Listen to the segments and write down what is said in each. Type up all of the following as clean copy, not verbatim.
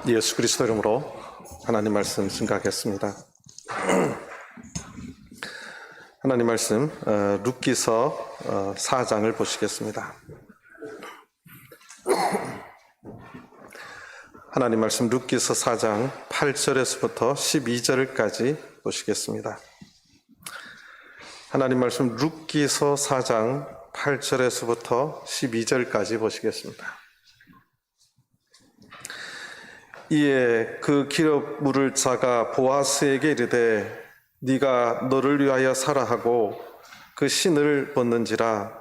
예수 그리스도 이름으로 하나님 말씀 증거하겠습니다. 하나님 말씀 룻기서 4장을 보시겠습니다. 하나님 말씀 룻기서 4장 8절에서부터 12절까지 보시겠습니다. 하나님 말씀 룻기서 4장 8절에서부터 12절까지 보시겠습니다. 이에 그 기업 물을 자가 보아스에게 이르되 네가 너를 위하여 살아 하고 그 신을 벗는지라.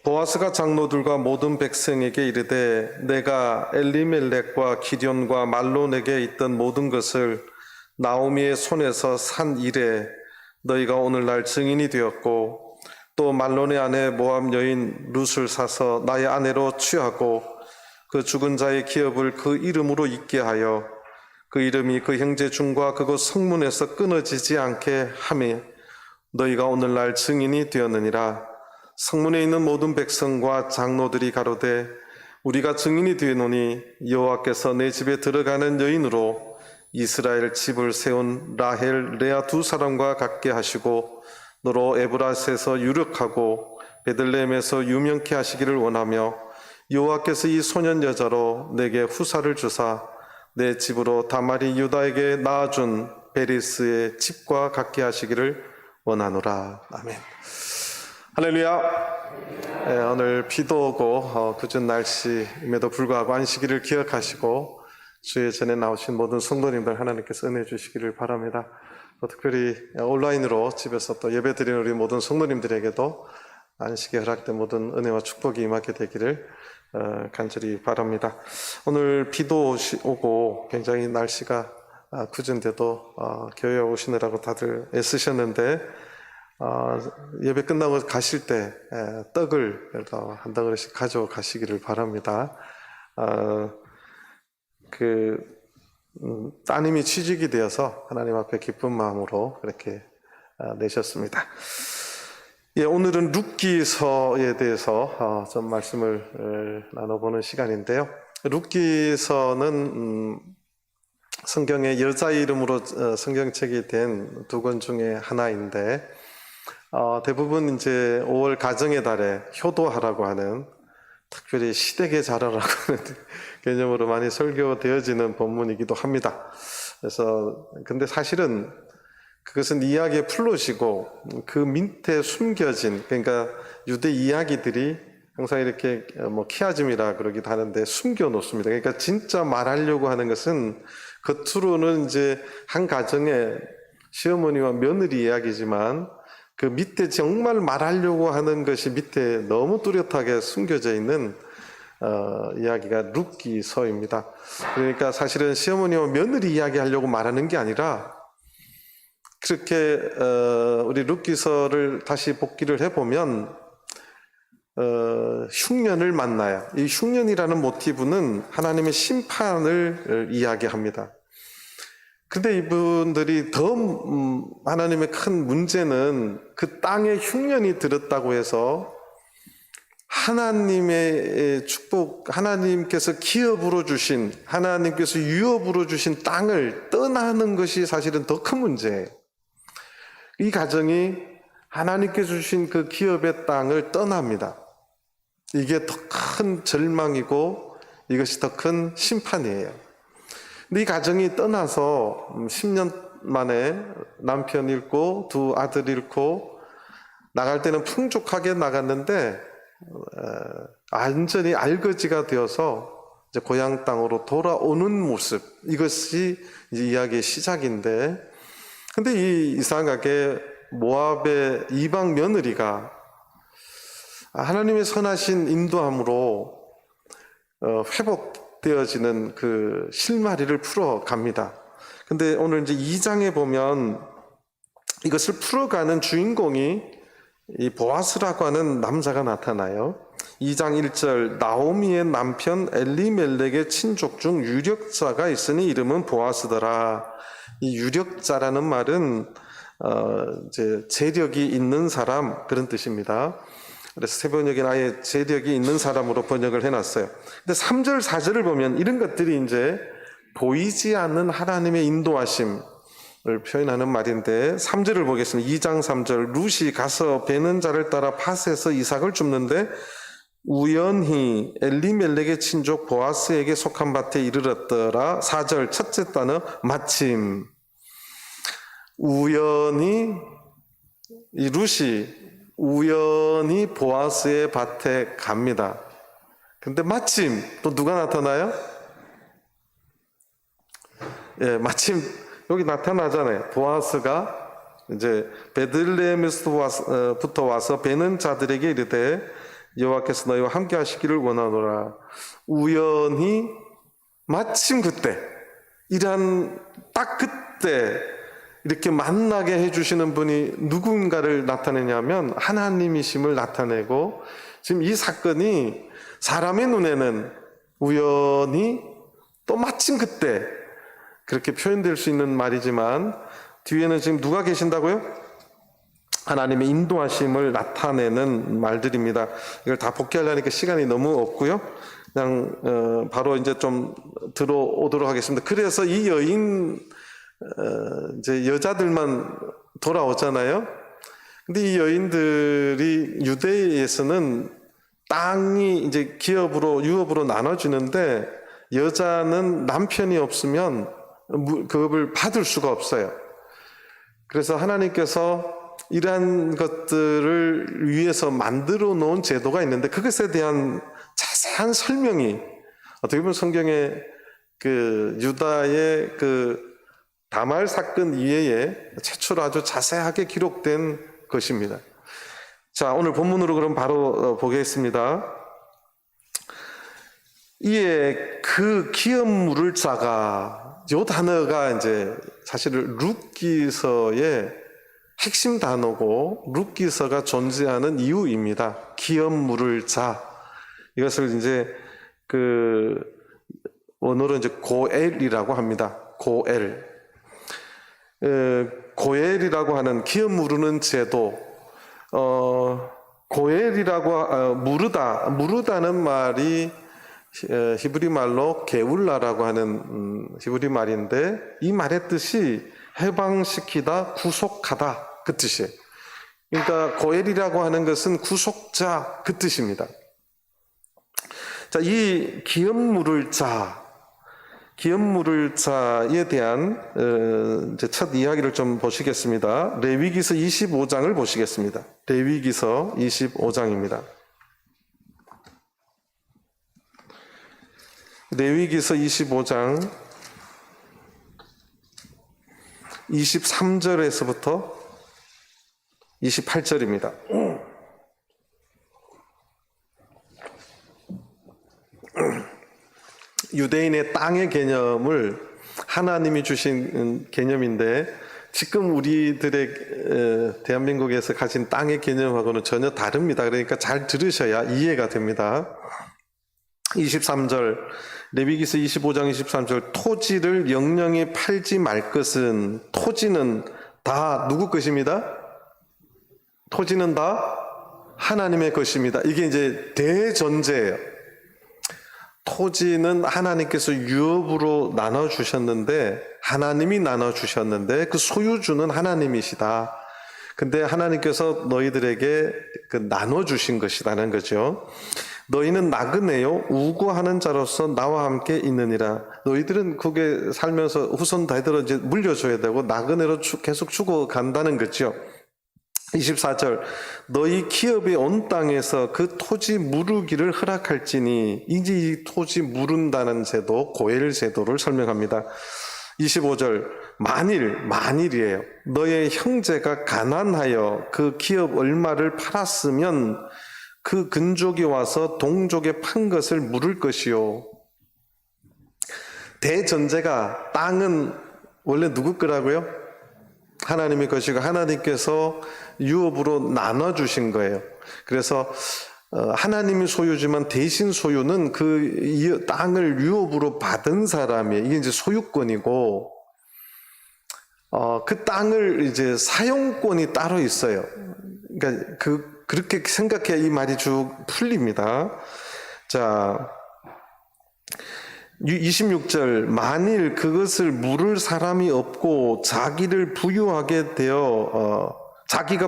보아스가 장로들과 모든 백성에게 이르되 내가 엘리멜렉과 기럐과 말론에게 있던 모든 것을 나오미의 손에서 산 이래 너희가 오늘날 증인이 되었고, 또 말론의 아내 모압 여인 룻을 사서 나의 아내로 취하고 그 죽은 자의 기업을 그 이름으로 잊게 하여 그 이름이 그 형제 중과 그곳 성문에서 끊어지지 않게 하매 너희가 오늘날 증인이 되었느니라. 성문에 있는 모든 백성과 장로들이 가로되 우리가 증인이 되노니 여호와께서 내 집에 들어가는 여인으로 이스라엘 집을 세운 라헬, 레아 두 사람과 같게 하시고 너로 에브라스에서 유력하고 베들레헴에서 유명케 하시기를 원하며 여호와께서 이 소년 여자로 내게 후사를 주사 내 집으로 다말이 유다에게 낳아준 베리스의 집과 같게 하시기를 원하노라. 아멘. 할렐루야. 오늘 비도 오고 굳은 날씨임에도 불구하고 안식일을 기억하시고 주의 전에 나오신 모든 성도님들 하나님께서 은혜 주시기를 바랍니다. 특별히 온라인으로 집에서 또 예배드리는 우리 모든 성도님들에게도 안식에 허락된 모든 은혜와 축복이 임하게 되기를 간절히 바랍니다. 오늘 비도 오고 굉장히 날씨가 굳은데도 교회에 오시느라고 다들 애쓰셨는데 예배 끝나고 가실 때 떡을 한 덩어리씩 가져가시기를 바랍니다. 따님이 취직이 되어서 하나님 앞에 기쁜 마음으로 그렇게 내셨습니다. 오늘은 룻기서에 대해서 좀 말씀을 나눠보는 시간인데요. 룻기서는 성경의 여자 이름으로 성경책이 된 두 권 중에 하나인데 대부분 이제 5월 가정의 달에 효도하라고 하는, 특별히 시댁에 잘하라고 하는 개념으로 많이 설교되어지는 본문이기도 합니다. 그래서 근데 사실은 그것은 이야기의 플롯이고 그 밑에 숨겨진, 그러니까 유대 이야기들이 항상 이렇게 키아즘이라 그러기도 하는데 숨겨 놓습니다. 그러니까 진짜 말하려고 하는 것은 겉으로는 이제 한 가정의 시어머니와 며느리 이야기지만 그 밑에 정말 말하려고 하는 것이 밑에 너무 뚜렷하게 숨겨져 있는 이야기가 룻기서입니다. 그러니까 사실은 시어머니와 며느리 이야기하려고 말하는 게 아니라, 그렇게 우리 룻기서를 다시 복기를 해보면 흉년을 만나요. 이 흉년이라는 모티브는 하나님의 심판을 이야기합니다. 근데 이분들이 더 하나님의 큰 문제는 그 땅에 흉년이 들었다고 해서 하나님의 축복, 하나님께서 기업으로 주신, 하나님께서 유업으로 주신 땅을 떠나는 것이 사실은 더 큰 문제예요. 이 가정이 하나님께서 주신 그 기업의 땅을 떠납니다. 이게 더 큰 절망이고 이것이 더 큰 심판이에요. 근데 이 가정이 떠나서 10년 만에 남편 잃고 두 아들 잃고 나갈 때는 풍족하게 나갔는데 완전히 알거지가 되어서 이제 고향 땅으로 돌아오는 모습, 이것이 이제 이야기의 시작인데, 근데 이상하게 모압의 이방 며느리가 하나님의 선하신 인도함으로 회복되어지는 그 실마리를 풀어갑니다. 근데 오늘 이제 2장에 보면 이것을 풀어가는 주인공이 이 보아스라고 하는 남자가 나타나요. 2장 1절 나오미의 남편 엘리멜렉의 친족 중 유력자가 있으니 이름은 보아스더라. 이 유력자라는 말은 이제 재력이 있는 사람, 그런 뜻입니다. 그래서 새번역에 아예 재력이 있는 사람으로 번역을 해놨어요. 근데 3절, 4절을 보면 이런 것들이 이제 보이지 않는 하나님의 인도하심을 표현하는 말인데 3절을 보겠습니다. 2장 3절 룻이 가서 베는 자를 따라 밭에서 이삭을 줍는데 우연히 엘리멜렉의 친족 보아스에게 속한 밭에 이르렀더라. 4절 첫째 단어 마침 우연히 이 룻이 우연히 보아스의 밭에 갑니다. 근데 마침 또 누가 나타나요? 예, 마침 여기 나타나잖아요. 보아스가 이제 베들레헴에서부터 와서 베는 자들에게 이르되 여호와께서 너희와 함께 하시기를 원하노라. 우연히 마침 그때 이러한 딱 그때 이렇게 만나게 해주시는 분이 누군가를 나타내냐면 하나님이심을 나타내고 지금 이 사건이 사람의 눈에는 우연히 또 마침 그때 그렇게 표현될 수 있는 말이지만 뒤에는 지금 누가 계신다고요? 하나님의 인도하심을 나타내는 말들입니다. 이걸 다 복귀하려니까 시간이 너무 없고요. 그냥 바로 이제 좀 들어오도록 하겠습니다. 그래서 이 여인 이제 여자들만 돌아오잖아요. 근데 이 여인들이 유대에서는 땅이 이제 유업으로 나눠주는데 여자는 남편이 없으면 그걸 받을 수가 없어요. 그래서 하나님께서 이러한 것들을 위해서 만들어 놓은 제도가 있는데 그것에 대한 자세한 설명이 어떻게 보면 성경에 그 유다의 그 다말 사건 이외에 최초로 아주 자세하게 기록된 것입니다. 자, 오늘 본문으로 그럼 바로 보겠습니다. 이에 그 기업 물을 자가 요 단어가 이제 사실은 룻기서의 핵심 단어고 룻기서가 존재하는 이유입니다. 기업 물을 자 이것을 이제 그 원어로 이제 고엘이라고 합니다. 고엘. 고엘이라고 하는 기업 무르는 제도, 고엘이라고 무르다는 말이 히브리 말로 게울라라고 하는 히브리 말인데 이 말의 뜻이 해방시키다, 구속하다 그 뜻이에요. 그러니까 고엘이라고 하는 것은 구속자 그 뜻입니다. 자, 이 기업 물을 자에 대한 이제 첫 이야기를 좀 보시겠습니다. 레위기서 25장을 보시겠습니다. 레위기서 25장입니다. 레위기서 25장 23절에서부터 28절입니다. 유대인의 땅의 개념을 하나님이 주신 개념인데 지금 우리들의 대한민국에서 가진 땅의 개념하고는 전혀 다릅니다. 그러니까 잘 들으셔야 이해가 됩니다. 23절 레위기서 25장 23절 토지를 영영히 팔지 말 것은 토지는 다 누구 것입니다? 토지는 다 하나님의 것입니다. 이게 이제 대전제예요. 토지는 하나님께서 유업으로 나눠주셨는데 하나님이 나눠주셨는데 그 소유주는 하나님이시다. 근데 하나님께서 너희들에게 그 나눠주신 것이라는 거죠. 너희는 나그네요 우고하는 자로서 나와 함께 있느니라. 너희들은 그게 살면서 후손 대대로 이제 물려줘야 되고 나그네로 계속 죽어간다는 거죠. 24절 너희 기업이 온 땅에서 그 토지 무르기를 허락할지니 이제 이 토지 무른다는 제도 고엘 제도를 설명합니다. 25절 만일이에요. 너의 형제가 가난하여 그 기업 얼마를 팔았으면 그 근족이 와서 동족에 판 것을 물을 것이요. 대전제가 땅은 원래 누구 거라고요? 하나님의 것이고 하나님께서 유업으로 나눠주신 거예요. 그래서 하나님이 소유지만 대신 소유는 그 땅을 유업으로 받은 사람이에요. 이게 이제 소유권이고 그 땅을 이제 사용권이 따로 있어요. 그러니까 그 그렇게 생각해야 이 말이 쭉 풀립니다. 자, 26절, 만일 그것을 물을 사람이 없고 자기가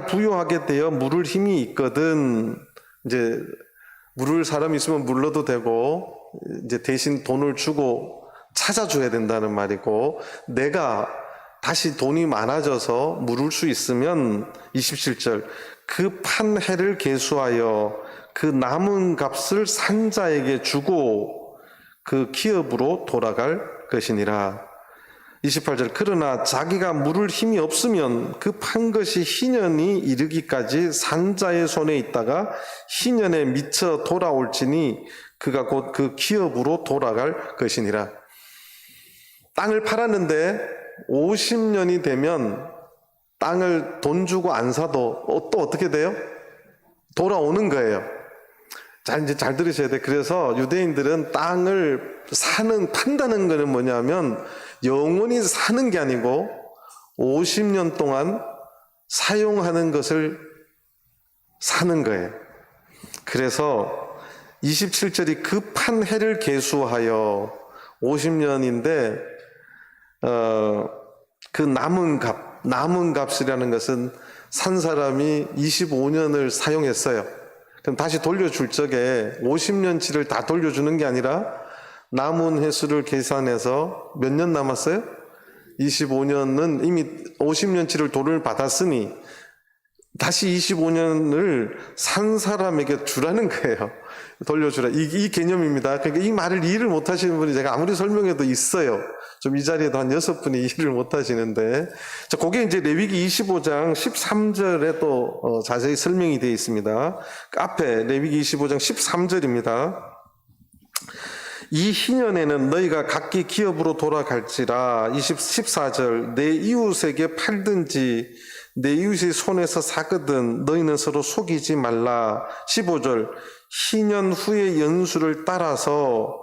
부유하게 되어 물을 힘이 있거든. 이제 물을 사람이 있으면 물러도 되고, 이제 대신 돈을 주고 찾아줘야 된다는 말이고, 내가 다시 돈이 많아져서 물을 수 있으면 27절, 그 판 해를 계수하여 그 남은 값을 산 자에게 주고 그 기업으로 돌아갈 것이니라. 28절, 그러나 자기가 물을 힘이 없으면 그 판 것이 희년이 이르기까지 산 자의 손에 있다가 희년에 미쳐 돌아올지니 그가 곧 그 기업으로 돌아갈 것이니라. 땅을 팔았는데 50년이 되면 땅을 돈 주고 안 사도 또 어떻게 돼요? 돌아오는 거예요. 이제 잘 들으셔야 돼. 그래서 유대인들은 땅을 판다는 거는 뭐냐면 영원히 사는 게 아니고 50년 동안 사용하는 것을 사는 거예요. 그래서 27절이 그 판 해를 계수하여 50년인데 그 남은 값이라는 것은 산 사람이 25년을 사용했어요. 그럼 다시 돌려줄 적에 50년치를 다 돌려주는 게 아니라 남은 횟수를 계산해서 몇 년 남았어요? 25년은 이미 50년치를 돈을 받았으니 다시 25년을 산 사람에게 주라는 거예요. 돌려주라. 이 개념입니다. 그러니까 이 말을 이해를 못 하시는 분이 제가 아무리 설명해도 있어요. 좀 이 자리에도 한 6분이 이해를 못 하시는데. 자, 그게 이제 레위기 25장 13절에 또 자세히 설명이 되어 있습니다. 그 앞에 레위기 25장 13절입니다. 이 희년에는 너희가 각기 기업으로 돌아갈지라. 14절, 내 이웃에게 팔든지 내 이웃의 손에서 사거든 너희는 서로 속이지 말라. 15절, 희년 후의 연수를 따라서,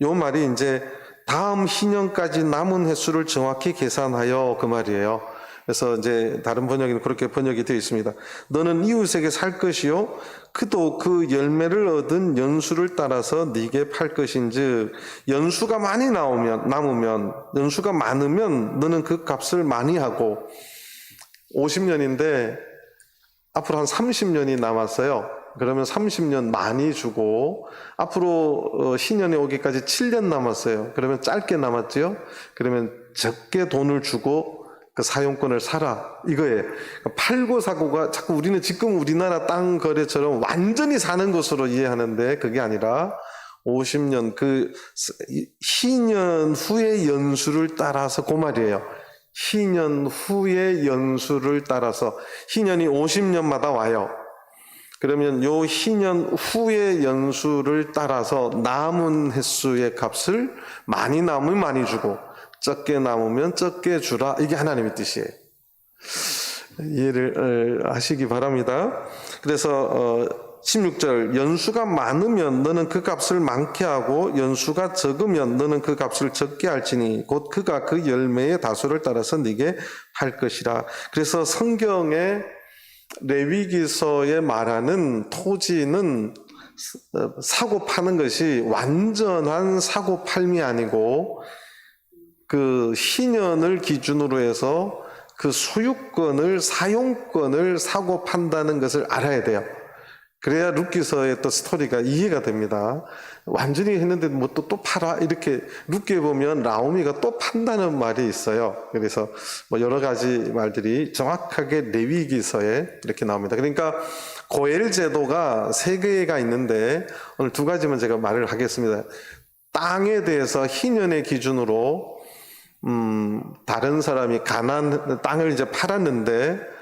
요 말이 이제 다음 희년까지 남은 횟수를 정확히 계산하여 그 말이에요. 그래서 이제 다른 번역에는 그렇게 번역이 되어 있습니다. 너는 이웃에게 살 것이요 그도 그 열매를 얻은 연수를 따라서 네게 팔 것인즉, 연수가 많이 남으면 연수가 많으면 너는 그 값을 많이 하고, 50년인데 앞으로 한 30년이 남았어요. 그러면 30년 많이 주고, 앞으로 희년에 오기까지 7년 남았어요. 그러면 짧게 남았죠. 그러면 적게 돈을 주고 그 사용권을 사라, 이거예요. 팔고 사고가 자꾸 우리는 지금 우리나라 땅 거래처럼 완전히 사는 것으로 이해하는데 그게 아니라 50년 그 희년 후의 연수를 따라서 그 말이에요. 희년 후의 연수를 따라서, 희년이 50년마다 와요. 그러면 요 희년 후의 연수를 따라서 남은 횟수의 값을 많이 남으면 많이 주고 적게 남으면 적게 주라, 이게 하나님의 뜻이에요. 이해를 하시기 바랍니다. 그래서 16절, 연수가 많으면 너는 그 값을 많게 하고 연수가 적으면 너는 그 값을 적게 할지니 곧 그가 그 열매의 다수를 따라서 네게 할 것이라. 그래서 성경의 레위기서에 말하는 토지는 사고 파는 것이 완전한 사고 팔미 아니고 그 희년을 기준으로 해서 그 소유권을, 사용권을 사고 판다는 것을 알아야 돼요. 그래야 룻기서의 또 스토리가 이해가 됩니다. 완전히 했는데 뭐 또 팔아? 이렇게 룻기에 보면 나오미가 또 판다는 말이 있어요. 그래서 뭐 여러 가지 말들이 정확하게 레위기서에 이렇게 나옵니다. 그러니까 고엘 제도가 3개가 있는데 오늘 2가지만 제가 말을 하겠습니다. 땅에 대해서 희년의 기준으로 다른 사람이 땅을 이제 팔았는데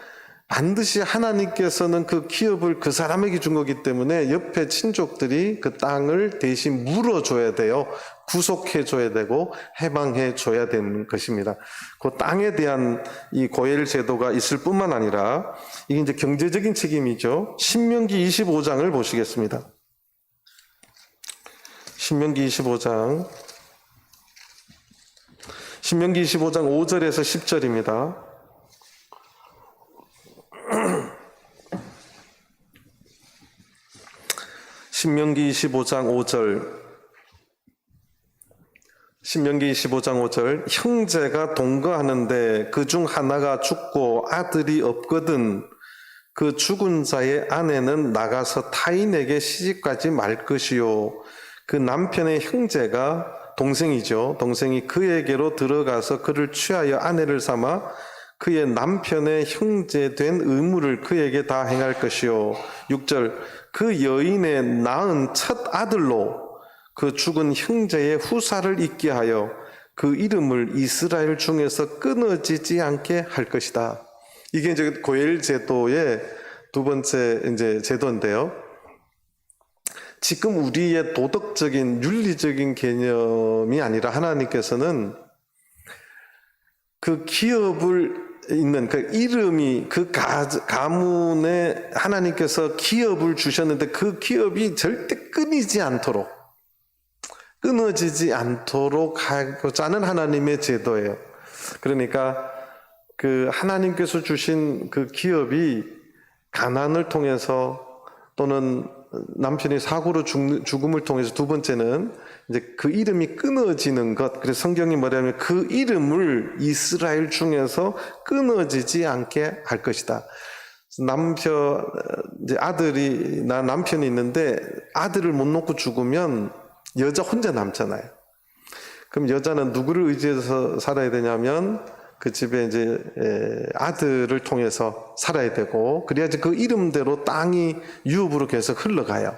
반드시 하나님께서는 그 기업을 그 사람에게 준 거기 때문에 옆에 친족들이 그 땅을 대신 물어줘야 돼요. 구속해줘야 되고 해방해줘야 되는 것입니다. 그 땅에 대한 이 고엘 제도가 있을 뿐만 아니라 이게 이제 경제적인 책임이죠. 신명기 25장을 보시겠습니다. 신명기 25장 5절에서 10절입니다. 신명기 25장 5절. 신명기 25장 5절. 형제가 동거하는데 그중 하나가 죽고 아들이 없거든 그 죽은 자의 아내는 나가서 타인에게 시집가지 말 것이요. 그 남편의 형제가 동생이죠. 동생이 그에게로 들어가서 그를 취하여 아내를 삼아 그의 남편의 형제된 의무를 그에게 다 행할 것이요. 6절. 그 여인의 낳은 첫 아들로 그 죽은 형제의 후사를 있게 하여 그 이름을 이스라엘 중에서 끊어지지 않게 할 것이다. 이게 이제 고엘 제도의 두 번째 이제 제도인데요. 지금 우리의 도덕적인 윤리적인 개념이 아니라 하나님께서는 그 기업을 있는 그 이름이 그 가문에 하나님께서 기업을 주셨는데 그 기업이 절대 끊어지지 않도록 하고자 하는 하나님의 제도예요. 그러니까 그 하나님께서 주신 그 기업이 가난을 통해서 또는 남편이 사고로 죽음을 통해서 두 번째는 이제 그 이름이 끊어지는 것. 그래서 성경이 뭐냐면 그 이름을 이스라엘 중에서 끊어지지 않게 할 것이다. 이제 남편이 있는데 아들을 못 놓고 죽으면 여자 혼자 남잖아요. 그럼 여자는 누구를 의지해서 살아야 되냐면 그 집에 이제 아들을 통해서 살아야 되고 그래야지 그 이름대로 땅이 유업으로 계속 흘러가요.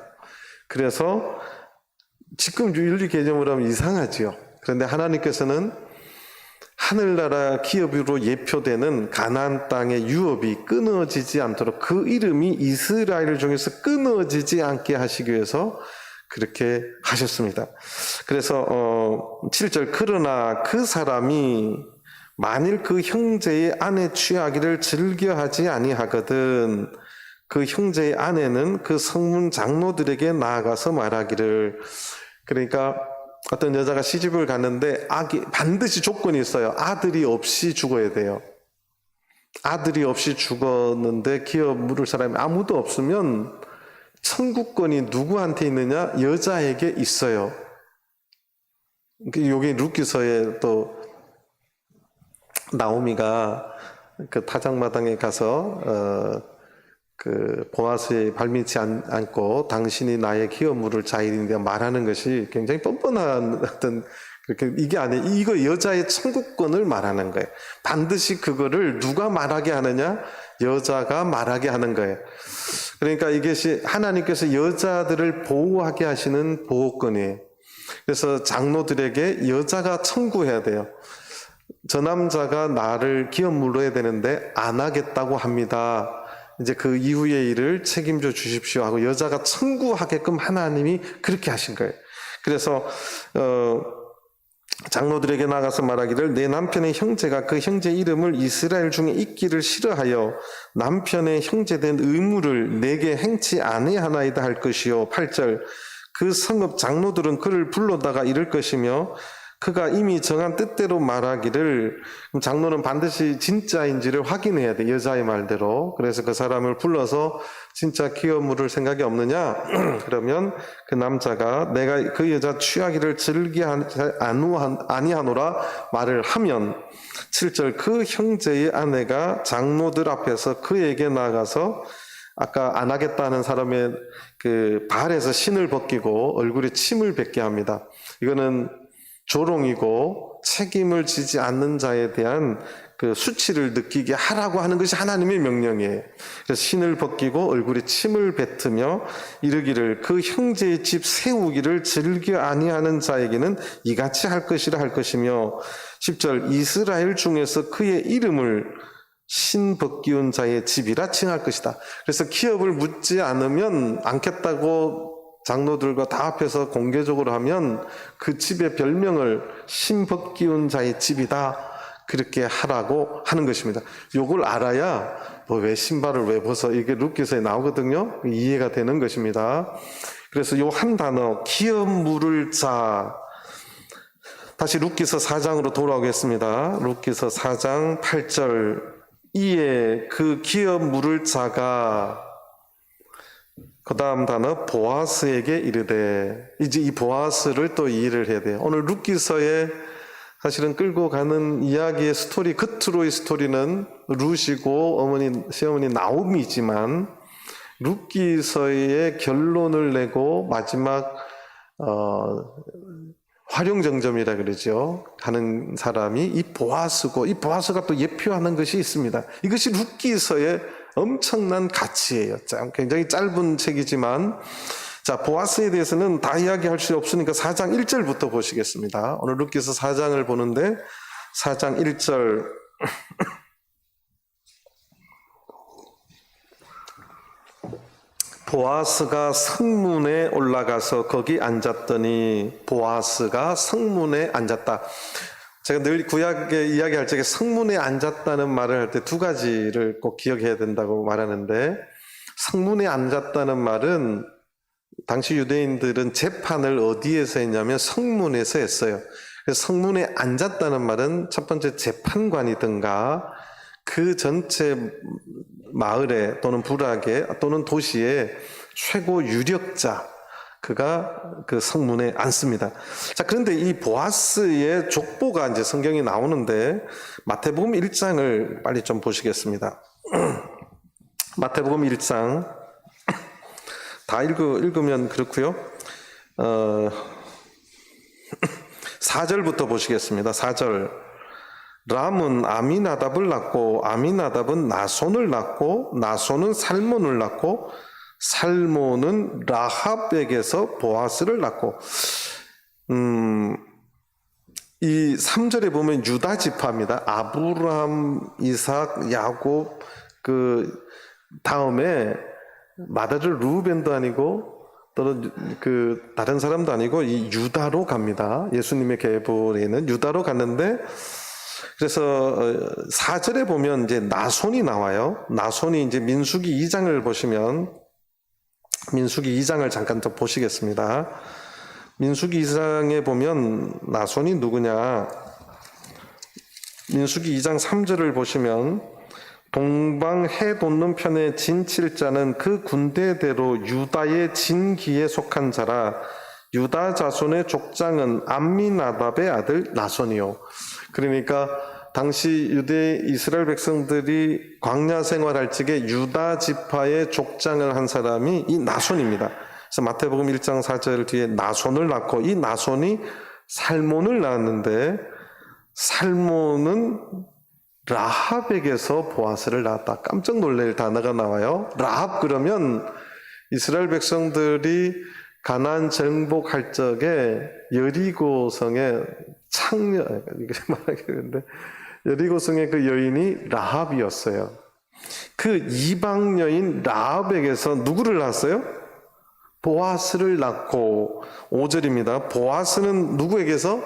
그래서 지금 윤리 개념으로 하면 이상하지요. 그런데 하나님께서는 하늘나라 기업으로 예표되는 가나안 땅의 유업이 끊어지지 않도록 그 이름이 이스라엘 중에서 끊어지지 않게 하시기 위해서 그렇게 하셨습니다. 그래서 7절. 그러나 그 사람이 만일 그 형제의 아내 취하기를 즐겨하지 아니하거든 그 형제의 아내는 그 성문 장로들에게 나아가서 말하기를. 그러니까 어떤 여자가 시집을 갔는데 반드시 조건이 있어요. 아들이 없이 죽어야 돼요. 아들이 없이 죽었는데 기업 물을 사람이 아무도 없으면 청구권이 누구한테 있느냐? 여자에게 있어요. 여기 룻기서에 또 나오미가 그 타작마당에 가서 그 보아스의 발밑지 않고 당신이 나의 기업물을 자일인데 말하는 것이 굉장히 뻔뻔한 어떤 그렇게 이게 아니에요. 이거 여자의 청구권을 말하는 거예요. 반드시 그거를 누가 말하게 하느냐? 여자가 말하게 하는 거예요. 그러니까 이것이 하나님께서 여자들을 보호하게 하시는 보호권이에요. 그래서 장로들에게 여자가 청구해야 돼요. 저 남자가 나를 기업물로 해야 되는데 안 하겠다고 합니다. 이제 그 이후의 일을 책임져 주십시오 하고 여자가 청구하게끔 하나님이 그렇게 하신 거예요. 그래서 장로들에게 나가서 말하기를 내 남편의 형제가 그 형제 이름을 이스라엘 중에 있기를 싫어하여 남편의 형제된 의무를 내게 행치 아니하나이다 할 것이요. 8절. 그 성읍 장로들은 그를 불러다가 이를 것이며 그가 이미 정한 뜻대로 말하기를. 그럼 장로는 반드시 진짜인지를 확인해야 돼. 여자의 말대로. 그래서 그 사람을 불러서 진짜 기업물을 생각이 없느냐? 그러면 그 남자가 내가 그 여자 취하기를 아니하노라 말을 하면 7절. 그 형제의 아내가 장로들 앞에서 그에게 나가서 아까 안 하겠다는 사람의 그 발에서 신을 벗기고 얼굴에 침을 뱉게 합니다. 이거는 조롱이고 책임을 지지 않는 자에 대한 그 수치를 느끼게 하라고 하는 것이 하나님의 명령이에요. 그래서 신을 벗기고 얼굴에 침을 뱉으며 이르기를 그 형제의 집 세우기를 즐겨 아니하는 자에게는 이같이 할 것이라 할 것이며 10절. 이스라엘 중에서 그의 이름을 신 벗기운 자의 집이라 칭할 것이다. 그래서 기업을 묻지 않겠다고 장로들과 다 앞에서 공개적으로 하면 그 집의 별명을 신 벗기운 자의 집이다. 그렇게 하라고 하는 것입니다. 요걸 알아야 왜 신발을 왜 벗어? 이게 룻기서에 나오거든요. 이해가 되는 것입니다. 그래서 요 한 단어 기업 물을 자. 다시 룻기서 4장으로 돌아오겠습니다. 룻기서 4장 8절. 이에 그 기업 물을 자가 그 다음 단어 보아스에게 이르되, 이제 이 보아스를 또 이해를 해야 돼요. 오늘 룻기서에 사실은 끌고 가는 이야기의 스토리, 겉으로의 스토리는 룻이고 시어머니 나오미지만 룻기서의 결론을 내고 마지막 활용정점이라 그러죠. 하는 사람이 이 보아스고, 이 보아스가 또 예표하는 것이 있습니다. 이것이 룻기서의 엄청난 가치예요. 굉장히 짧은 책이지만, 자, 보아스에 대해서는 다 이야기할 수 없으니까 4장 1절부터 보시겠습니다. 오늘 룻기서 4장을 보는데 4장 1절 보아스가 성문에 올라가서 거기 앉았더니, 보아스가 성문에 앉았다. 제가 늘 구약에 이야기할 적에 성문에 앉았다는 말을 할 때 두 가지를 꼭 기억해야 된다고 말하는데, 성문에 앉았다는 말은 당시 유대인들은 재판을 어디에서 했냐면 성문에서 했어요. 그래서 성문에 앉았다는 말은 첫 번째 재판관이든가 그 전체 마을에 또는 부락에 또는 도시의 최고 유력자, 그가 그 성문에 앉습니다. 자, 그런데 이 보아스의 족보가 이제 성경에 나오는데 마태복음 1장을 빨리 좀 보시겠습니다. 마태복음 1장 다 읽으면 그렇고요. 4절부터 보시겠습니다. 4절. 람은 아미나답을 낳고 아미나답은 나손을 낳고 나손은 살몬을 낳고 살몬은 라합에게서 보아스를 낳고, 이 3절에 보면 유다 지파입니다. 아브라함, 이삭, 야곱, 그 다음에 맏아들 루벤도 아니고 또는 그 다른 사람도 아니고 이 유다로 갑니다. 예수님의 계보에는 유다로 갔는데, 그래서 4절에 보면 이제 나손이 나와요. 나손이 이제 민수기 2장을 보시면, 민수기 2장을 잠깐 더 보시겠습니다. 민수기 2장에 보면 나손이 누구냐? 민수기 2장 3절을 보시면, 동방 해 돋는 편에 진칠자는 그 군대대로 유다의 진기에 속한 자라. 유다 자손의 족장은 암미나답의 아들 나손이요. 그러니까 당시 유대 이스라엘 백성들이 광야 생활할 적에 유다 지파의 족장을 한 사람이 이 나손입니다. 그래서 마태복음 1장 4절 뒤에 나손을 낳고, 이 나손이 살몬을 낳았는데 살몬은 라합에게서 보아스를 낳았다. 깜짝 놀랄 단어가 나와요. 라합 그러면 이스라엘 백성들이 가나안 정복할 적에 여리고성의 창녀, 이렇게 말하겠는데, 여리고성의 그 여인이 라합이었어요. 그 이방 여인 라합에게서 누구를 낳았어요? 보아스를 낳고, 5절입니다. 보아스는 누구에게서?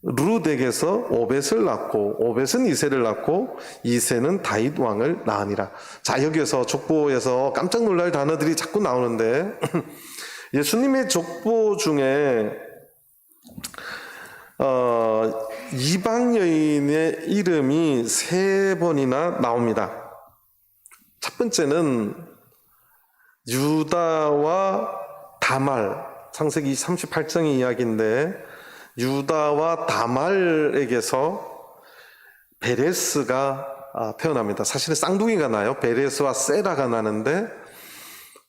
룻에게서 오벳을 낳고, 오벳은 이새를 낳고, 이새는 다윗 왕을 낳으니라. 자, 여기에서 족보에서 깜짝 놀랄 단어들이 자꾸 나오는데, 예수님의 족보 중에 이방 여인의 이름이 3번이나 나옵니다. 첫 번째는 유다와 다말, 창세기 38장의 이야기인데, 유다와 다말에게서 베레스가 태어납니다. 사실은 쌍둥이가 나요. 베레스와 세라가 나는데,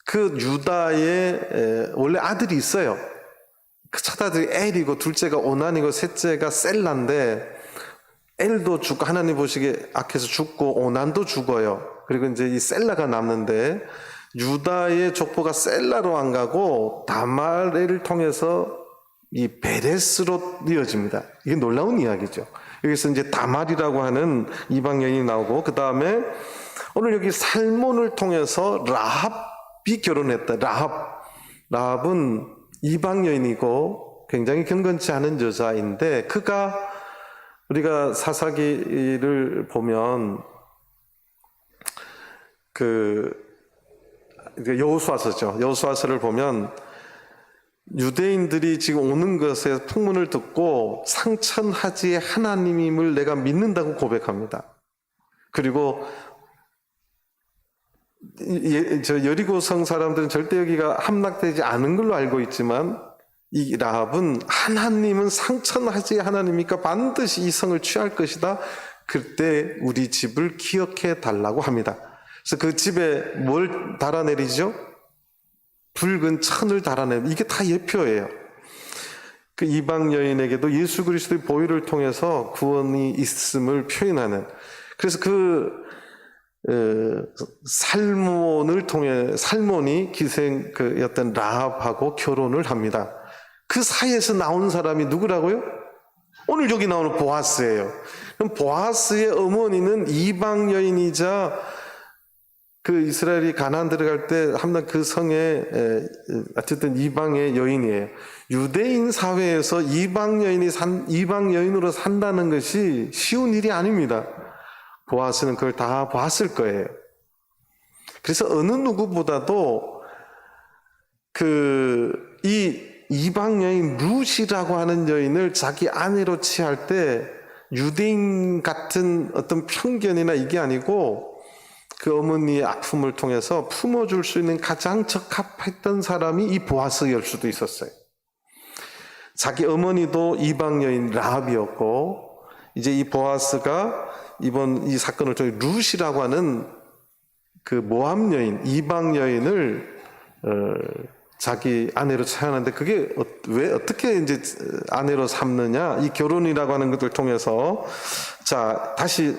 그 유다의 원래 아들이 있어요. 그 첫 아들이 엘이고, 둘째가 오난이고, 셋째가 셀라인데, 엘도 죽고, 하나님 보시기에 악해서 죽고, 오난도 죽어요. 그리고 이제 이 셀라가 남는데, 유다의 족보가 셀라로 안 가고 다말을 통해서 이 베레스로 이어집니다. 이게 놀라운 이야기죠. 여기서 이제 다말이라고 하는 이방 여인이 나오고, 그 다음에 오늘 여기 살몬을 통해서 라합이 결혼했다. 라합은 이방 여인이고 굉장히 경건치 않은 여자인데, 그가 우리가 사사기를 보면 여호수아서죠. 여호수아서를 보면 유대인들이 지금 오는 것에 풍문을 듣고 상천하지의 하나님임을 내가 믿는다고 고백합니다. 그리고 저 여리고성 사람들은 절대 여기가 함락되지 않은 걸로 알고 있지만 이 라합은 하나님은 상천하지 하나님이니까 반드시 이 성을 취할 것이다. 그때 우리 집을 기억해 달라고 합니다. 그래서 그 집에 뭘 달아내리죠? 붉은 천을 달아내리죠. 이게 다 예표예요. 그 이방 여인에게도 예수 그리스도의 보혈을 통해서 구원이 있음을 표현하는. 그래서 살몬을 통해 살몬이 기생였던 라합하고 결혼을 합니다. 그 사이에서 나온 사람이 누구라고요? 오늘 여기 나오는 보아스예요. 그럼 보아스의 어머니는 이방 여인이자 그 이스라엘이 가나안 들어갈 때 함락 그 성에 어쨌든 이방의 여인이에요. 유대인 사회에서 이방 여인으로 산다는 것이 쉬운 일이 아닙니다. 보아스는 그걸 다 봤을 거예요. 그래서 어느 누구보다도 이 이방 여인 룻이라고 하는 여인을 자기 아내로 취할 때 유대인 같은 어떤 편견이나 이게 아니고 그 어머니의 아픔을 통해서 품어줄 수 있는 가장 적합했던 사람이 이 보아스일 수도 있었어요. 자기 어머니도 이방 여인 라합이었고 이제 이 보아스가 이번 이 사건을 통해 룻이라고 하는 그 모함 여인, 이방 여인을 자기 아내로 취하는데 그게 왜 어떻게 이제 아내로 삼느냐? 이 결혼이라고 하는 것을 통해서 자 다시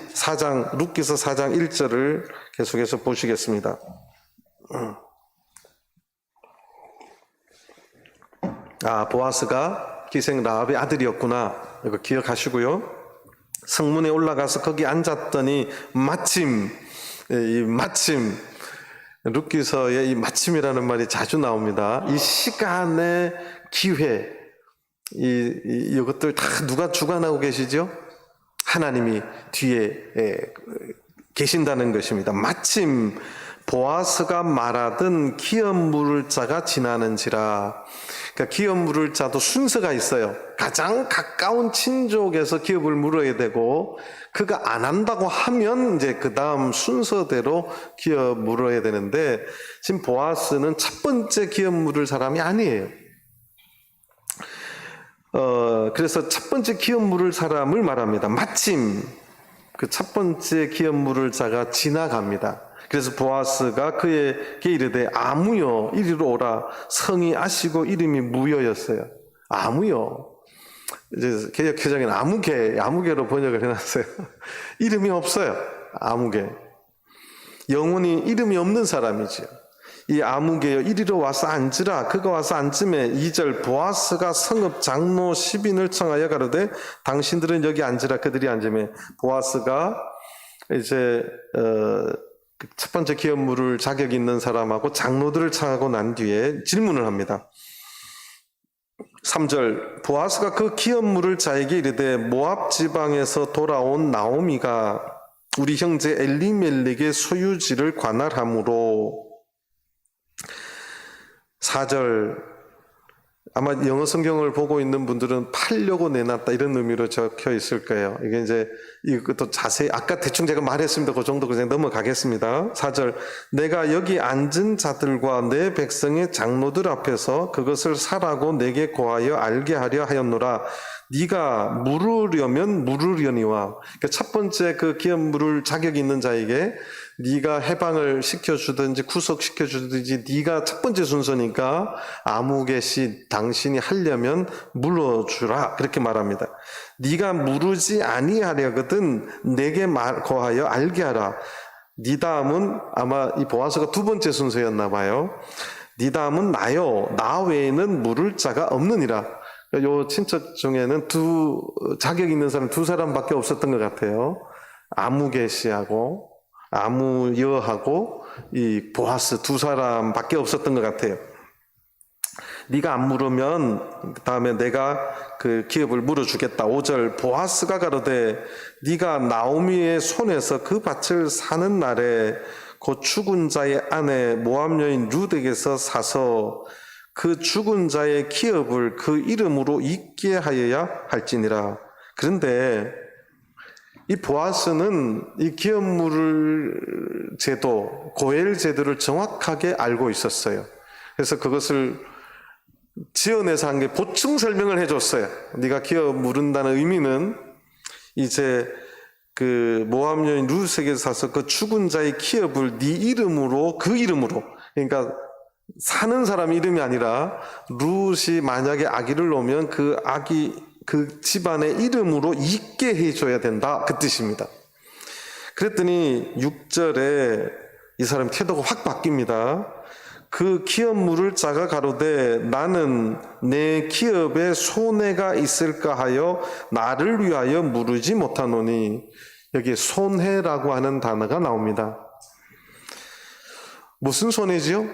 룻기서 4장 1절을 계속해서 보시겠습니다. 보아스가 기생 라합의 아들이었구나. 이거 기억하시고요. 성문에 올라가서 거기 앉았더니 마침 룻기서에 이 마침이라는 말이 자주 나옵니다. 이 시간의 기회, 이것들 다 누가 주관하고 계시죠? 하나님이 뒤에 계신다는 것입니다. 마침 보아스가 말하던 기업 물을 자가 지나는지라. 그러니까 기업 물을 자도 순서가 있어요. 가장 가까운 친족에서 기업을 물어야 되고 그가 안 한다고 하면 이제 그 다음 순서대로 기업 물어야 되는데 지금 보아스는 첫 번째 기업 물을 사람이 아니에요. 그래서 첫 번째 기업 물을 사람을 말합니다. 마침 그 첫 번째 기업 물을 자가 지나갑니다. 그래서 보아스가 그에게 이르되 아무여 이리로 오라. 성이 아시고 이름이 무여였어요. 아무여. 이제 개역개정에는 아무개로 번역을 해놨어요. 이름이 없어요. 아무개. 영혼이 이름이 없는 사람이죠. 이 아무개여 이리로 와서 앉으라. 그가 와서 앉음에 2절 보아스가 성읍 장로 10인을 청하여 가로되 당신들은 여기 앉으라. 그들이 앉음에 보아스가 이제 첫 번째 기업 물을 자격 있는 사람하고 장로들을 청하고 난 뒤에 질문을 합니다. 3절 보아스가 그 기업 물을 자에게 이르되 모압 지방에서 돌아온 나오미가 우리 형제 엘리멜렉의 소유지를 관할하므로. 4절 아마 영어 성경을 보고 있는 분들은 팔려고 내놨다 이런 의미로 적혀 있을 거예요. 이게 이제 이것도 자세히 아까 대충 제가 말했습니다. 그 정도 그냥 넘어가겠습니다. 4절 내가 여기 앉은 자들과 내 백성의 장로들 앞에서 그것을 사라고 내게 고하여 알게 하려 하였노라. 네가 물으려면 물으려니와. 그러니까 첫 번째 그 기업 물을 자격이 있는 자에게 네가 해방을 시켜주든지 구속시켜주든지 네가 첫 번째 순서니까 아무개시 당신이 하려면 물어주라 그렇게 말합니다. 네가 물으지 아니하려거든 내게 고하여 알게 하라. 네 다음은 아마 이 보아스가 두 번째 순서였나 봐요. 네 다음은 나요. 나 외에는 물을 자가 없느니라. 요 친척 중에는 자격 있는 사람 두 사람밖에 없었던 것 같아요. 아무개시하고 아무여하고 이 보아스 두 사람밖에 없었던 것 같아요. 네가 안 물으면 그다음에 내가 그 기업을 물어주겠다. 5절 보아스가 가로되 네가 나오미의 손에서 그 밭을 사는 날에 곧 죽은 자의 아내 모압 여인 룻에게서 사서 그 죽은 자의 기업을 그 이름으로 잊게 하여야 할지니라. 그런데 이 보아스는 이 기업물 제도, 고엘 제도를 정확하게 알고 있었어요. 그래서 그것을 지어내서 한 게 보충 설명을 해줬어요. 네가 기업 물은다는 의미는 이제 그 모압 여인 룻에게 사서 그 죽은 자의 기업을 네 이름으로, 그 이름으로, 그러니까 사는 사람 이름이 아니라 룻이 만약에 아기를 놓으면 그 아기, 그 집안의 이름으로 있게 해줘야 된다, 그 뜻입니다. 그랬더니 6절에 이 사람 태도가 확 바뀝니다. 그 기업물을 짜가 가로되 나는 내 기업에 손해가 있을까 하여 나를 위하여 물으지 못하노니, 여기에 손해라고 하는 단어가 나옵니다. 무슨 손해지요?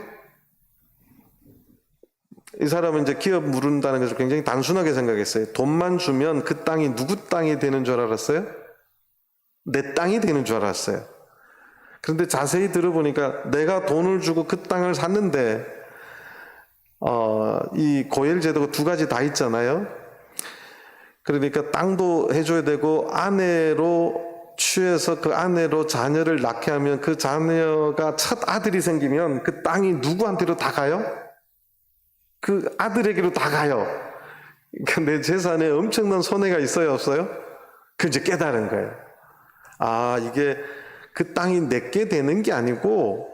이 사람은 이제 기업 물은다는 것을 굉장히 단순하게 생각했어요. 돈만 주면 그 땅이 누구 땅이 되는 줄 알았어요? 내 땅이 되는 줄 알았어요. 그런데 자세히 들어보니까 내가 돈을 주고 그 땅을 샀는데 이 고엘 제도가 두 가지 다 있잖아요. 그러니까 땅도 해줘야 되고 아내로 취해서 그 아내로 자녀를 낳게 하면 그 자녀가 첫 아들이 생기면 그 땅이 누구한테로 다 가요? 그 아들에게로 다 가요. 그러니까 내 재산에 엄청난 손해가 있어요, 없어요? 그 이제 깨달은 거예요. 아, 이게 그 땅이 내게 되는 게 아니고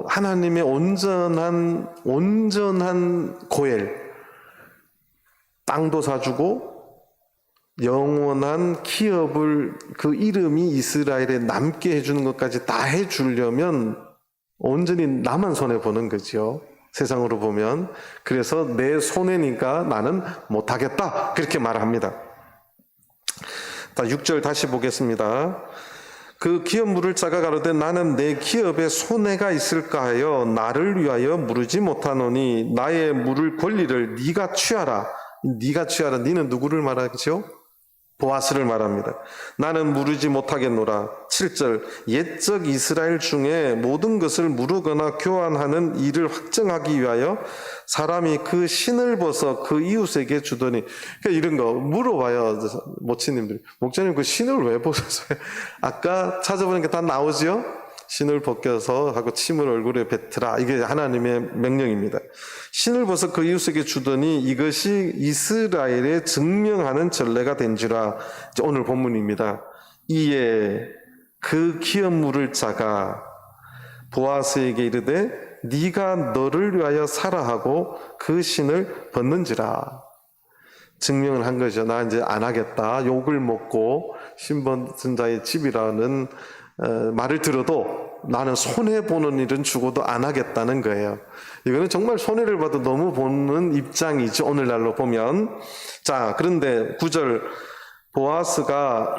하나님의 온전한 고엘, 땅도 사주고 영원한 기업을, 그 이름이 이스라엘에 남게 해주는 것까지 다 해주려면 온전히 나만 손해보는 거죠, 세상으로 보면. 그래서 내 손해니까 나는 못하겠다, 그렇게 말합니다. 6절 다시 보겠습니다. 그 기업물을 짜가 가로되 나는 내 기업에 손해가 있을까 하여 나를 위하여 물으지 못하노니 나의 물을 권리를 네가 취하라. 네가 취하라. 네는 누구를 말하죠? 보아스를 말합니다. 나는 물으지 못하겠노라. 7절 옛적 이스라엘 중에 모든 것을 무르거나 교환하는 일을 확정하기 위하여 사람이 그 신을 벗어 그 이웃에게 주더니, 그러니까 이런 거 물어봐요, 모치님들. 목자님 그 신을 왜 벗었어요? 아까 찾아보니까 다 나오죠? 신을 벗겨서 하고 침을 얼굴에 뱉으라. 이게 하나님의 명령입니다. 신을 벗어 그 이웃에게 주더니 이것이 이스라엘에 증명하는 전례가 된지라. 오늘 본문입니다. 이에 그 기업물을 짜가 보아스에게 이르되 네가 너를 위하여 사라 하고 그 신을 벗는지라. 증명을 한 거죠. 나 이제 안 하겠다. 욕을 먹고 신 벗은 자의 집이라는 말을 들어도 나는 손해보는 일은 죽어도 안 하겠다는 거예요. 이거는 정말 손해를 봐도 너무 보는 입장이죠, 오늘날로 보면. 자, 그런데 9절 보아스가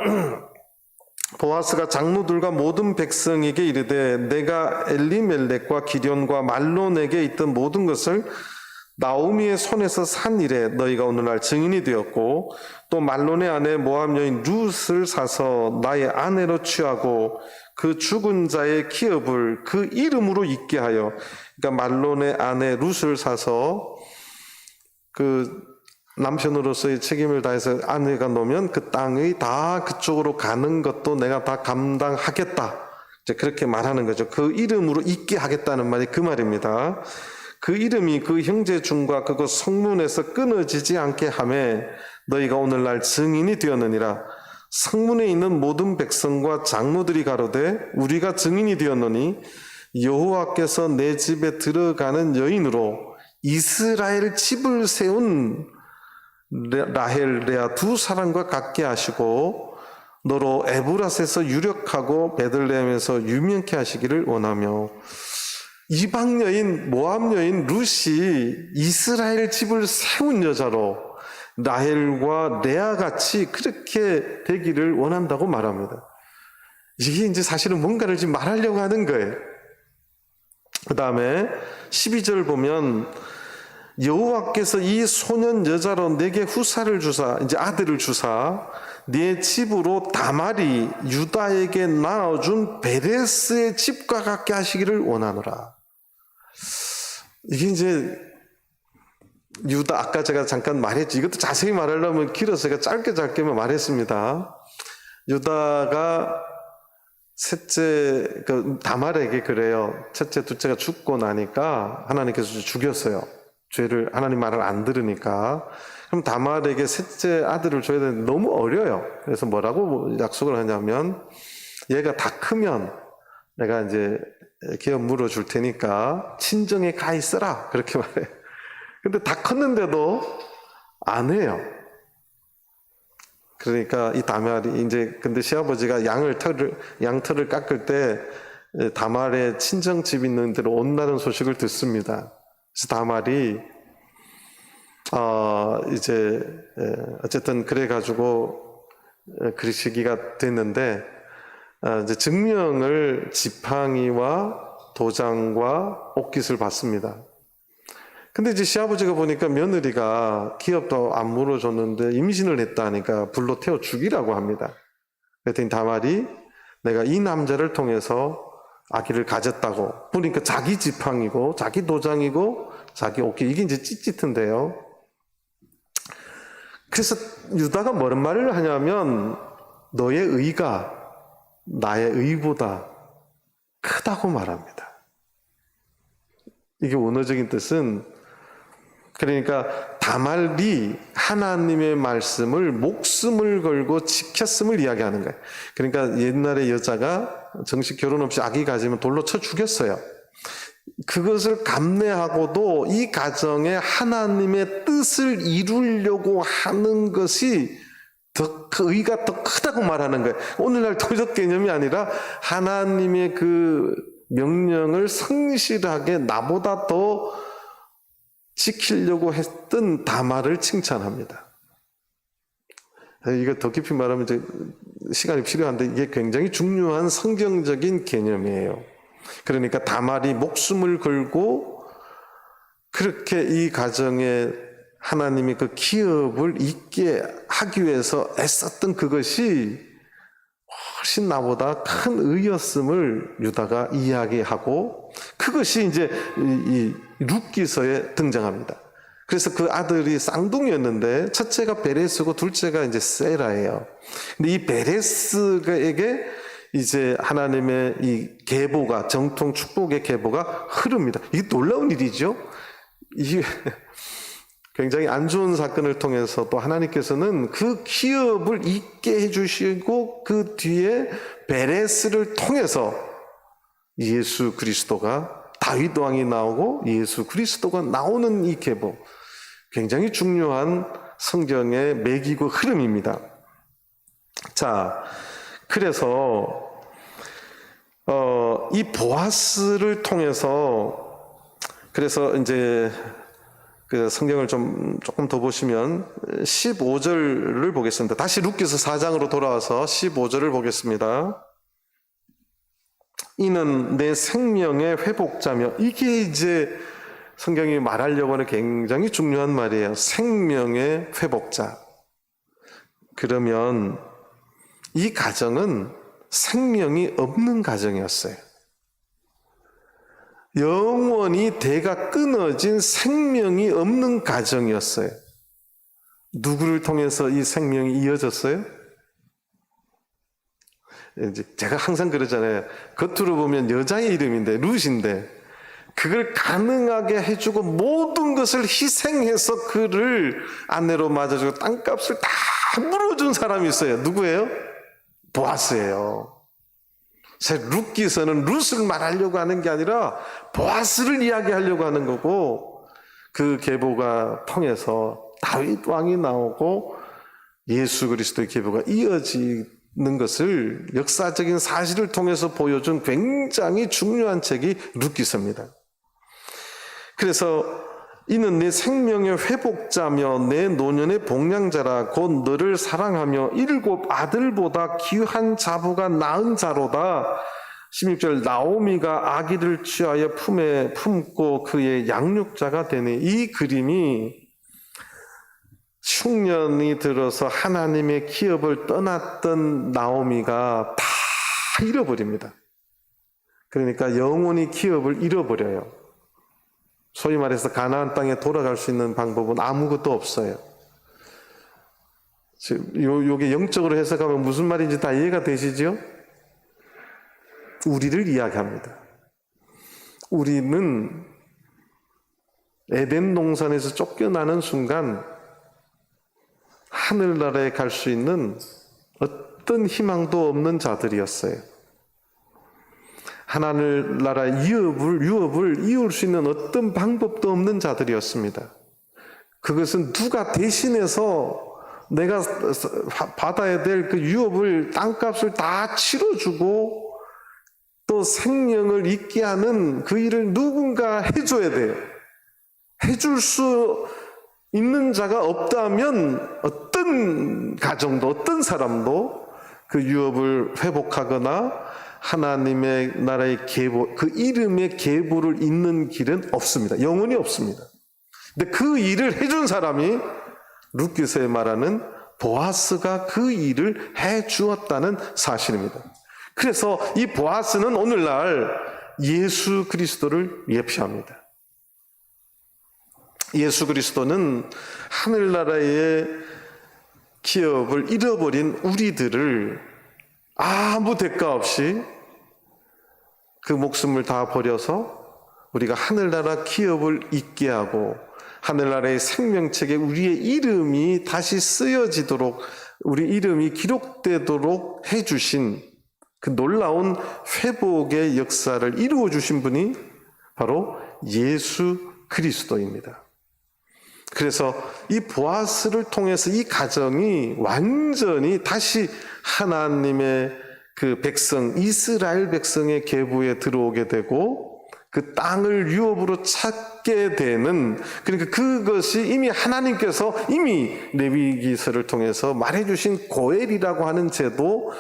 장로들과 모든 백성에게 이르되 내가 엘리멜렉과 기럐과 말론에게 있던 모든 것을 나오미의 손에서 산 일에 너희가 오늘날 증인이 되었고, 또 말론의 아내 모압 여인 룻을 사서 나의 아내로 취하고 그 죽은 자의 기업을 그 이름으로 있게 하여, 그러니까 말론의 아내 룻을 사서 그 남편으로서의 책임을 다해서 아내가 놓으면 그 땅이 다 그쪽으로 가는 것도 내가 다 감당하겠다, 이제 그렇게 말하는 거죠. 그 이름으로 있게 하겠다는 말이 그 말입니다. 그 이름이 그 형제 중과 그것 성문에서 끊어지지 않게 하매 너희가 오늘날 증인이 되었느니라. 성문에 있는 모든 백성과 장로들이 가로되 우리가 증인이 되었노니 여호와께서 내 집에 들어가는 여인으로 이스라엘 집을 세운 라헬, 레아 두 사람과 같게 하시고 너로 에브라스에서 유력하고 베들레헴에서 유명케 하시기를 원하며. 이방 여인, 모압 여인 룻이 이스라엘 집을 세운 여자로 라헬과 레아 같이 그렇게 되기를 원한다고 말합니다. 이게 이제 사실은 뭔가를 지금 말하려고 하는 거예요. 그 다음에 12절 보면 여호와께서 이 소년 여자로 내게 후사를 주사, 이제 아들을 주사 네 집으로 다말이 유다에게 나눠준 베레스의 집과 같게 하시기를 원하노라. 이게 이제 유다, 아까 제가 잠깐 말했지, 이것도 자세히 말하려면 길어서 제가 짧게만 말했습니다. 유다가 셋째, 다말에게 그래요. 첫째, 둘째가 죽고 나니까 하나님께서 죽였어요. 하나님 말을 안 들으니까. 그럼 다말에게 셋째 아들을 줘야 되는데 너무 어려요. 그래서 뭐라고 약속을 하냐면, 얘가 다 크면 내가 이제 기업 물어줄 테니까 친정에 가 있어라. 그렇게 말해요. 근데 다 컸는데도 안 해요. 그러니까 이 다말이 이제 근데 시아버지가 양털을 깎을 때 다말의 친정집 있는 데로 온다는 소식을 듣습니다. 그래서 다말이 이제 어쨌든 그래 가지고 그 시기가 됐는데 이제 증명을 지팡이와 도장과 옥깃을 받습니다. 근데 이제 시아버지가 보니까 며느리가 기업도 안 물어줬는데 임신을 했다니까 불로 태워 죽이라고 합니다. 그랬더니 다말이 내가 이 남자를 통해서 아기를 가졌다고. 보니까 자기 지팡이고 자기 도장이고 자기 옥깃, 이게 이제 찌릿한데요. 그래서 유다가 뭐런 말을 하냐면 너의 의가 나의 의보다 크다고 말합니다. 이게 원어적인 뜻은, 그러니까 다말이 하나님의 말씀을 목숨을 걸고 지켰음을 이야기하는 거예요. 그러니까 옛날에 여자가 정식 결혼 없이 아기 가지면 돌로 쳐 죽였어요. 그것을 감내하고도 이 가정에 하나님의 뜻을 이루려고 하는 것이 그 의가 더 크다고 말하는 거예요. 오늘날 도덕 개념이 아니라 하나님의 그 명령을 성실하게 나보다 더 지키려고 했던 다말을 칭찬합니다. 이거 더 깊이 말하면 이제 시간이 필요한데 이게 굉장히 중요한 성경적인 개념이에요. 그러니까 다말이 목숨을 걸고 그렇게 이 가정에 하나님이 그 기업을 있게 하기 위해서 애썼던 그것이 훨씬 나보다 큰 의였음을 유다가 이야기하고, 그것이 이제 이 룻기서에 등장합니다. 그래서 그 아들이 쌍둥이였는데 첫째가 베레스고 둘째가 이제 세라예요. 근데 이 베레스에게 이제 하나님의 이 계보가, 정통 축복의 계보가 흐릅니다. 이게 놀라운 일이죠. 이게 굉장히 안 좋은 사건을 통해서도 하나님께서는 그 기업을 있게 해주시고 그 뒤에 베레스를 통해서 예수 그리스도가, 다윗 왕이 나오고 예수 그리스도가 나오는 이 계보, 굉장히 중요한 성경의 맥이고 흐름입니다. 자, 그래서 이 보아스를 통해서, 그래서 이제 그 성경을 조금 더 보시면 15절을 보겠습니다. 다시 룻기서 4장으로 돌아와서 15절을 보겠습니다. 이는 내 생명의 회복자며, 이게 이제 성경이 말하려고 하는 굉장히 중요한 말이에요. 생명의 회복자. 그러면 이 가정은 생명이 없는 가정이었어요. 영원히 대가 끊어진 생명이 없는 가정이었어요. 누구를 통해서 이 생명이 이어졌어요? 이제 제가 항상 그러잖아요. 겉으로 보면 여자의 이름인데, 룻인데, 그걸 가능하게 해주고 모든 것을 희생해서 그를 아내로 맞아주고 땅값을 다 물어준 사람이 있어요. 누구예요? 보아스예요. 룻기서는 룻을 말하려고 하는 게 아니라 보아스를 이야기하려고 하는 거고, 그 계보가 통해서 다윗 왕이 나오고 예수 그리스도의 계보가 이어지는 것을 역사적인 사실을 통해서 보여준 굉장히 중요한 책이 룻기서입니다. 그래서 이는 내 생명의 회복자며 내 노년의 복량자라. 곧 너를 사랑하며 7 아들보다 귀한 자부가 낳은 자로다. 16절 나오미가 아기를 취하여 품에 품고 그의 양육자가 되니, 이 그림이 흉년이 들어서 하나님의 기업을 떠났던 나오미가 다 잃어버립니다. 그러니까 영원히 기업을 잃어버려요. 소위 말해서 가나안 땅에 돌아갈 수 있는 방법은 아무것도 없어요. 요게 영적으로 해석하면 무슨 말인지 다 이해가 되시죠? 우리를 이야기합니다. 우리는 에덴 동산에서 쫓겨나는 순간 하늘나라에 갈 수 있는 어떤 희망도 없는 자들이었어요. 하늘나라의 유업을 이을 수 있는 어떤 방법도 없는 자들이었습니다. 그것은 누가 대신해서 내가 받아야 될 그 유업을, 땅값을 다 치러주고 또 생명을 있게 하는 그 일을 누군가 해줘야 돼요. 해줄 수 있는 자가 없다면 어떤 가정도, 어떤 사람도 그 유업을 회복하거나 하나님의 나라의 계보, 그 이름의 계보를 잇는 길은 없습니다. 영원히 없습니다. 근데 그 일을 해준 사람이 룻기서에 말하는 보아스가 그 일을 해 주었다는 사실입니다. 그래서 이 보아스는 오늘날 예수 그리스도를 예표합니다. 예수 그리스도는 하늘나라의 기업을 잃어버린 우리들을 아무 대가 없이 그 목숨을 다 버려서 우리가 하늘나라 기업을 잊게 하고 하늘나라의 생명책에 우리의 이름이 다시 쓰여지도록, 우리 이름이 기록되도록 해주신 그 놀라운 회복의 역사를 이루어 주신 분이 바로 예수 그리스도입니다. 그래서 이 보아스를 통해서 이 가정이 완전히 다시 하나님의 그 백성, 이스라엘 백성의 계보에 들어오게 되고 그 땅을 유업으로 찾게 되는, 그러니까 그것이 이미 하나님께서 이미 레위기서를 통해서 말해주신 고엘이라고 하는 제도,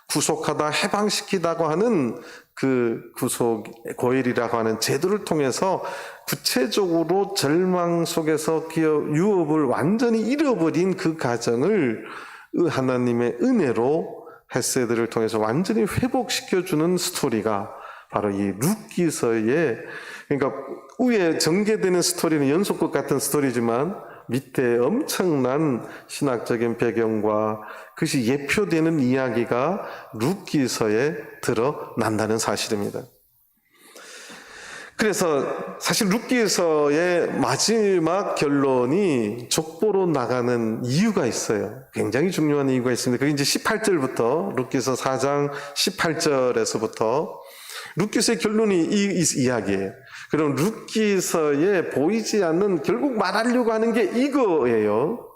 구속하다 해방시키다고 하는 그 고엘이라고 하는 제도를 통해서 구체적으로 절망 속에서 유업을 완전히 잃어버린 그 가정을 하나님의 은혜로 헤세드를 통해서 완전히 회복시켜주는 스토리가 바로 이 룻기서의, 그러니까 위에 전개되는 스토리는 연속극 같은 스토리지만 밑에 엄청난 신학적인 배경과 그것이 예표되는 이야기가 룻기서에 드러난다는 사실입니다. 그래서 사실 룻기서의 마지막 결론이 족보로 나가는 이유가 있어요. 굉장히 중요한 이유가 있습니다. 그게 이제 18절부터, 룻기서 4장 18절에서부터 룻기서의 결론이 이 이야기예요. 그럼 룻기서에 보이지 않는, 결국 말하려고 하는 게 이거예요.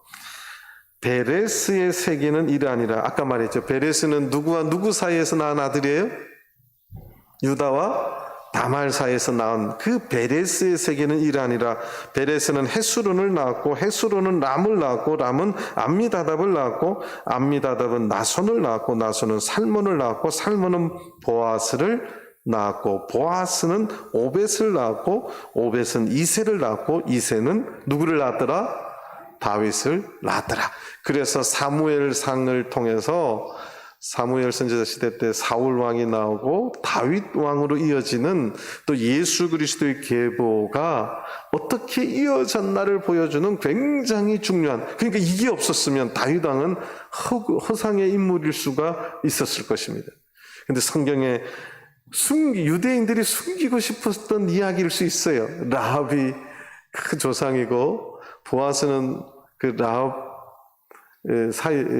베레스의 세계는 이러하니라. 아까 말했죠. 베레스는 누구와 누구 사이에서 낳은 아들이에요? 유다와 다말 사이에서 낳은 그 베레스의 세계는 이러하니라. 베레스는 헤스론을 낳았고 헤스론은 람을 낳았고 람은 암미다답을 낳았고 암미다답은 나손을 낳았고 나손은 살몬을 낳았고 살몬은 보아스를 낳았고 보아스는 오벳을 낳았고 오벳은 이새를 낳았고 이새는 누구를 낳았더라? 다윗을 낳았더라. 그래서 사무엘상을 통해서 사무엘 선지자 시대 때 사울 왕이 나오고 다윗 왕으로 이어지는 또 예수 그리스도의 계보가 어떻게 이어졌나를 보여주는 굉장히 중요한, 그러니까 이게 없었으면 다윗 왕은 허상의 인물일 수가 있었을 것입니다. 그런데 성경에 유대인들이 숨기고 싶었던 이야기일 수 있어요. 라합이 그 조상이고 보아스는 그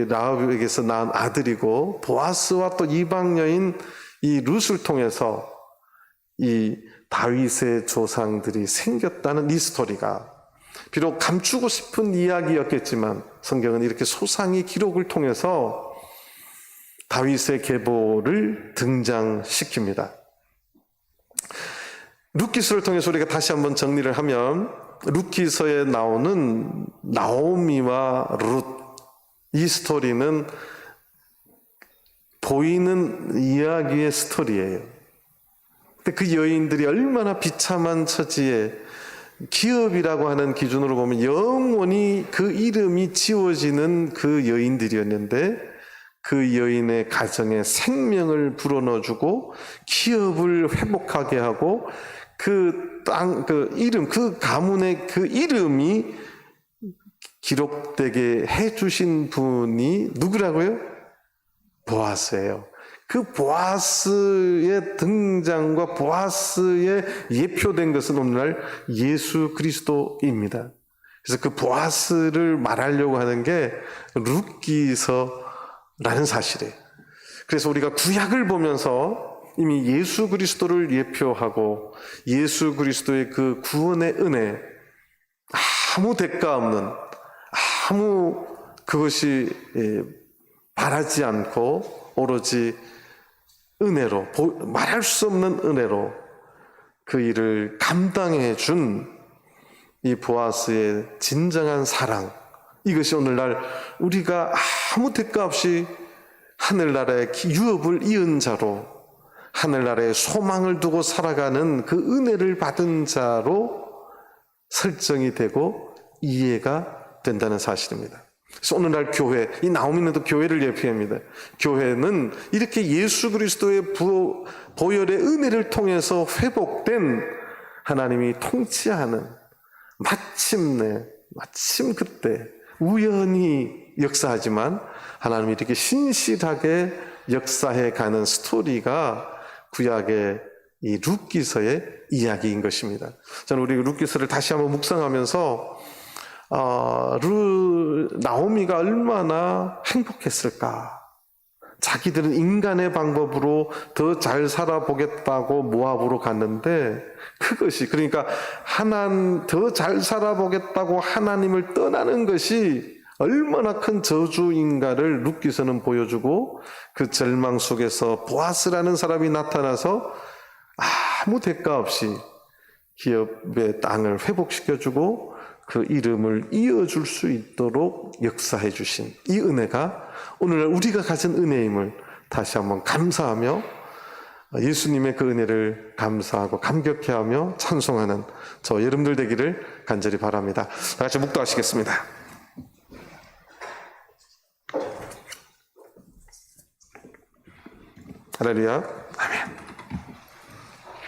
라합에게서 낳은 아들이고 보아스와 또 이방 여인 이 룻을 통해서 이 다윗의 조상들이 생겼다는 이 스토리가 비록 감추고 싶은 이야기였겠지만 성경은 이렇게 소상히 기록을 통해서 다윗의 계보를 등장시킵니다. 룻기서를 통해서 우리가 다시 한번 정리를 하면 룻기서에 나오는 나오미와 룻, 이 스토리는 보이는 이야기의 스토리예요. 근데 그 여인들이 얼마나 비참한 처지에, 기업이라고 하는 기준으로 보면 영원히 그 이름이 지워지는 그 여인들이었는데 그 여인의 가정에 생명을 불어넣어주고 기업을 회복하게 하고 그 땅, 그 이름, 그 가문의 그 이름이 기록되게 해주신 분이 누구라고요? 보아스예요. 그 보아스의 등장과 보아스의 예표된 것은 오늘날 예수 그리스도입니다. 그래서 그 보아스를 말하려고 하는 게 룻기서라는 사실이에요. 그래서 우리가 구약을 보면서 이미 예수 그리스도를 예표하고 예수 그리스도의 그 구원의 은혜, 아무 대가 없는, 아무 그것이 바라지 않고 오로지 은혜로, 말할 수 없는 은혜로 그 일을 감당해 준 이 보아스의 진정한 사랑, 이것이 오늘날 우리가 아무 대가 없이 하늘나라의 유업을 이은 자로, 하늘나라의 소망을 두고 살아가는 그 은혜를 받은 자로 설정이 되고 이해가 된다는 사실입니다. 그래서 오늘날 교회, 이 나오미는 또 교회를 예표합니다. 교회는 이렇게 예수 그리스도의 보혈의 은혜를 통해서 회복된 하나님이 통치하는, 마침 그때 우연히 역사하지만 하나님이 이렇게 신실하게 역사해 가는 스토리가 구약의 이 룻기서의 이야기인 것입니다. 저는 우리 룻기서를 다시 한번 묵상하면서 나오미가 얼마나 행복했을까. 자기들은 인간의 방법으로 더 잘 살아보겠다고 모압으로 갔는데, 그것이, 그러니까 더 잘 살아보겠다고 하나님을 떠나는 것이 얼마나 큰 저주인가를 룻기서는 보여주고, 그 절망 속에서 보아스라는 사람이 나타나서 아무 대가 없이 기업의 땅을 회복시켜주고 그 이름을 이어줄 수 있도록 역사해 주신 이 은혜가 오늘날 우리가 가진 은혜임을 다시 한번 감사하며 예수님의 그 은혜를 감사하고 감격해하며 찬송하는 저 여러분들 되기를 간절히 바랍니다. 다 같이 묵도하시겠습니다. 할렐루야.